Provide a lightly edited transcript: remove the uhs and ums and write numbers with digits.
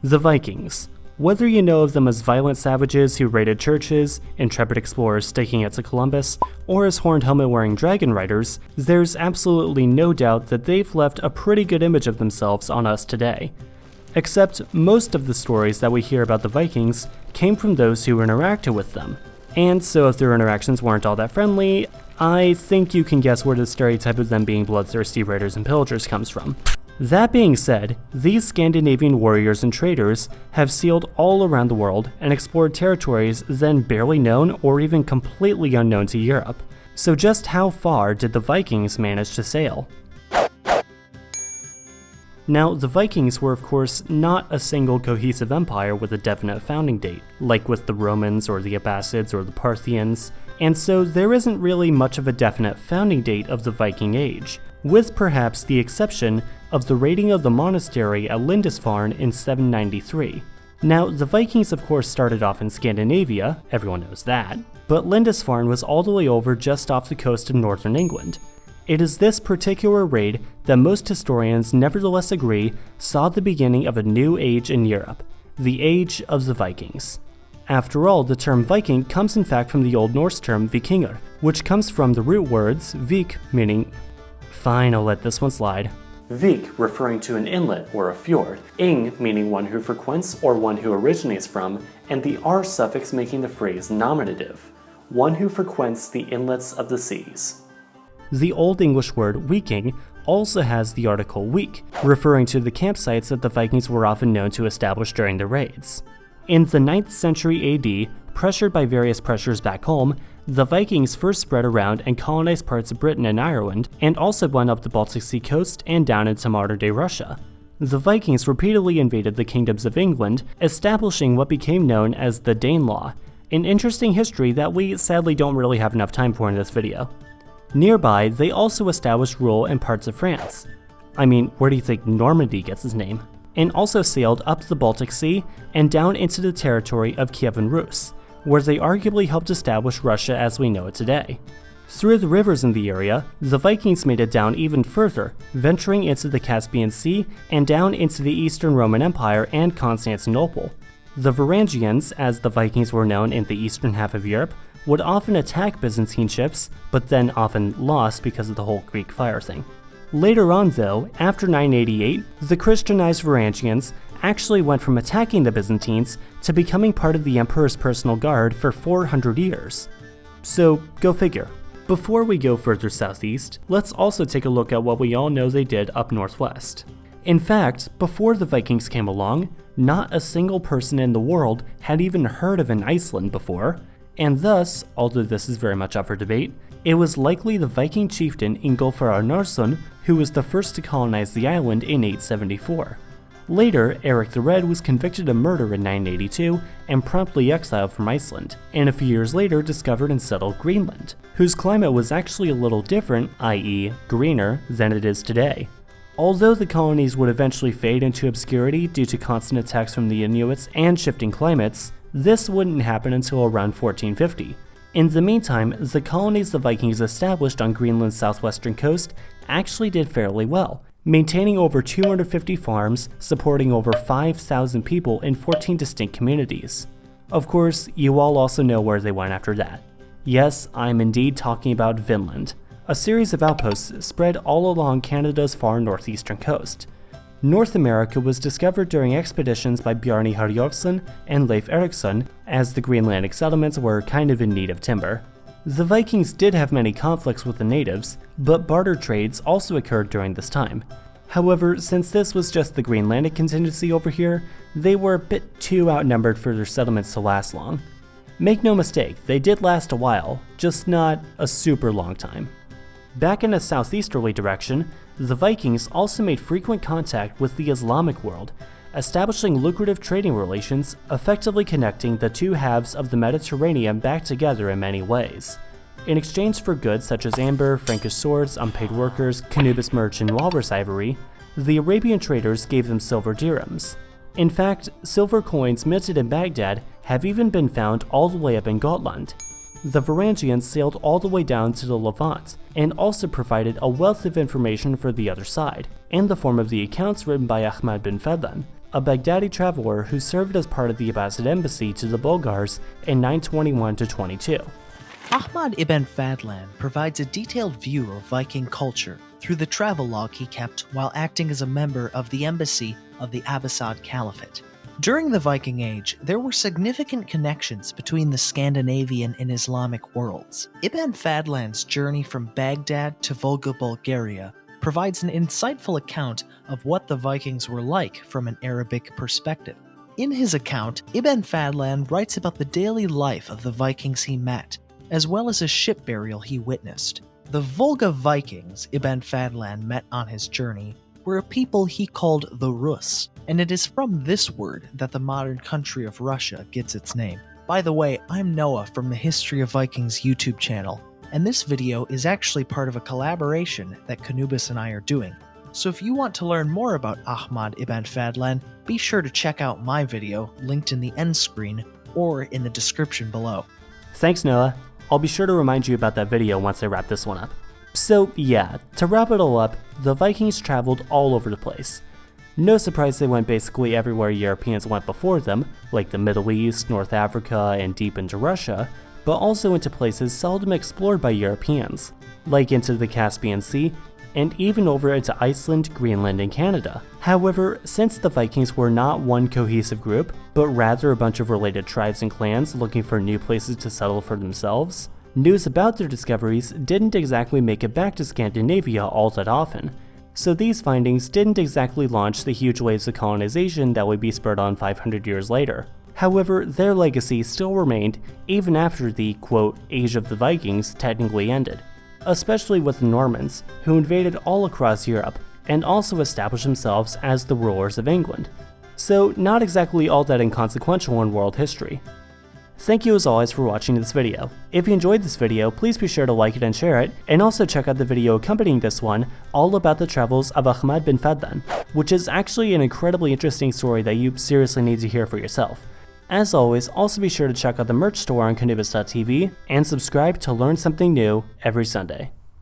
The Vikings. Whether you know of them as violent savages who raided churches, intrepid explorers staking it to Columbus, or as horned helmet-wearing dragon riders, there's absolutely no doubt that they've left a pretty good image of themselves on us today. Except most of the stories that we hear about the Vikings came from those who interacted with them. And so if their interactions weren't all that friendly, I think you can guess where the stereotype of them being bloodthirsty raiders and pillagers comes from. That being said, these Scandinavian warriors and traders have sailed all around the world and explored territories then barely known or even completely unknown to Europe. So just how far did the Vikings manage to sail? Now, the Vikings were of course not a single cohesive empire with a definite founding date, like with the Romans or the Abbasids or the Parthians, and so there isn't really much of a definite founding date of the Viking Age, with perhaps the exception of the raiding of the monastery at Lindisfarne in 793. Now, the Vikings of course started off in Scandinavia, everyone knows that, but Lindisfarne was all the way over just off the coast of northern England. It is this particular raid that most historians nevertheless agree saw the beginning of a new age in Europe, the Age of the Vikings. After all, the term Viking comes in fact from the Old Norse term Vikingur, which comes from the root words vik, meaning... Fine, I'll let this one slide. Vik referring to an inlet or a fjord, ing meaning one who frequents or one who originates from, and the r suffix making the phrase nominative, one who frequents the inlets of the seas. The Old English word weeking also has the article week, referring to the campsites that the Vikings were often known to establish during their raids. In the 9th century AD, pressured by various pressures back home, the Vikings first spread around and colonized parts of Britain and Ireland, and also went up the Baltic Sea coast and down into modern-day Russia. The Vikings repeatedly invaded the kingdoms of England, establishing what became known as the Danelaw, an interesting history that we sadly don't really have enough time for in this video. Nearby, they also established rule in parts of France. I mean, where do you think Normandy gets its name? And also sailed up the Baltic Sea and down into the territory of Kievan Rus, where they arguably helped establish Russia as we know it today. Through the rivers in the area, the Vikings made it down even further, venturing into the Caspian Sea and down into the Eastern Roman Empire and Constantinople. The Varangians, as the Vikings were known in the eastern half of Europe, would often attack Byzantine ships, but then often lost because of the whole Greek fire thing. Later on though, after 988, the Christianized Varangians actually went from attacking the Byzantines to becoming part of the Emperor's personal guard for 400 years. So, go figure. Before we go further southeast, let's also take a look at what we all know they did up northwest. In fact, before the Vikings came along, not a single person in the world had even heard of an Iceland before, and thus, although this is very much up for debate, it was likely the Viking chieftain Ingolfur Arnarson who was the first to colonize the island in 874. Later, Eric the Red was convicted of murder in 982 and promptly exiled from Iceland, and a few years later discovered and settled Greenland, whose climate was actually a little different, i.e. greener, than it is today. Although the colonies would eventually fade into obscurity due to constant attacks from the Inuits and shifting climates, this wouldn't happen until around 1450. In the meantime, the colonies the Vikings established on Greenland's southwestern coast actually did fairly well, maintaining over 250 farms, supporting over 5,000 people in 14 distinct communities. Of course, you all also know where they went after that. Yes, I'm indeed talking about Vinland, a series of outposts spread all along Canada's far northeastern coast. North America was discovered during expeditions by Bjarni Harjolfsson and Leif Erikson, as the Greenlandic settlements were kind of in need of timber. The Vikings did have many conflicts with the natives, but barter trades also occurred during this time. However, since this was just the Greenlandic contingency over here, they were a bit too outnumbered for their settlements to last long. Make no mistake, they did last a while, just not a super long time. Back in a southeasterly direction, the Vikings also made frequent contact with the Islamic world, establishing lucrative trading relations, effectively connecting the two halves of the Mediterranean back together in many ways. In exchange for goods such as amber, Frankish swords, unpaid workers, KhAnubis merch, and walrus ivory, the Arabian traders gave them silver dirhams. In fact, silver coins minted in Baghdad have even been found all the way up in Gotland. The Varangians sailed all the way down to the Levant, and also provided a wealth of information for the other side, in the form of the accounts written by Ahmad bin Fadlan, a Baghdadi traveler who served as part of the Abbasid embassy to the Bulgars in 921-22. Ahmad ibn Fadlan provides a detailed view of Viking culture through the travelogue he kept while acting as a member of the embassy of the Abbasid Caliphate. During the Viking Age, there were significant connections between the Scandinavian and Islamic worlds. Ibn Fadlan's journey from Baghdad to Volga, Bulgaria provides an insightful account of what the Vikings were like from an Arabic perspective. In his account, Ibn Fadlan writes about the daily life of the Vikings he met, as well as a ship burial he witnessed. The Volga Vikings Ibn Fadlan met on his journey were a people he called the Rus, and it is from this word that the modern country of Russia gets its name. By the way, I'm Noah from the History of Vikings YouTube channel, and this video is actually part of a collaboration that KhAnubis and I are doing. So if you want to learn more about Ahmad ibn Fadlan, be sure to check out my video linked in the end screen or in the description below. Thanks, Noah. I'll be sure to remind you about that video once I wrap this one up. So yeah, to wrap it all up, the Vikings traveled all over the place. No surprise they went basically everywhere Europeans went before them, like the Middle East, North Africa, and deep into Russia, but also into places seldom explored by Europeans, like into the Caspian Sea, and even over into Iceland, Greenland, and Canada. However, since the Vikings were not one cohesive group, but rather a bunch of related tribes and clans looking for new places to settle for themselves, news about their discoveries didn't exactly make it back to Scandinavia all that often. So these findings didn't exactly launch the huge waves of colonization that would be spurred on 500 years later. However, their legacy still remained even after the, quote, Age of the Vikings technically ended, especially with the Normans, who invaded all across Europe and also established themselves as the rulers of England. So not exactly all that inconsequential in world history. Thank you as always for watching this video. If you enjoyed this video, please be sure to like it and share it, and also check out the video accompanying this one all about the travels of Ahmad bin Fadlan, which is actually an incredibly interesting story that you seriously need to hear for yourself. As always, also be sure to check out the merch store on KhAnubis.tv and subscribe to learn something new every Sunday.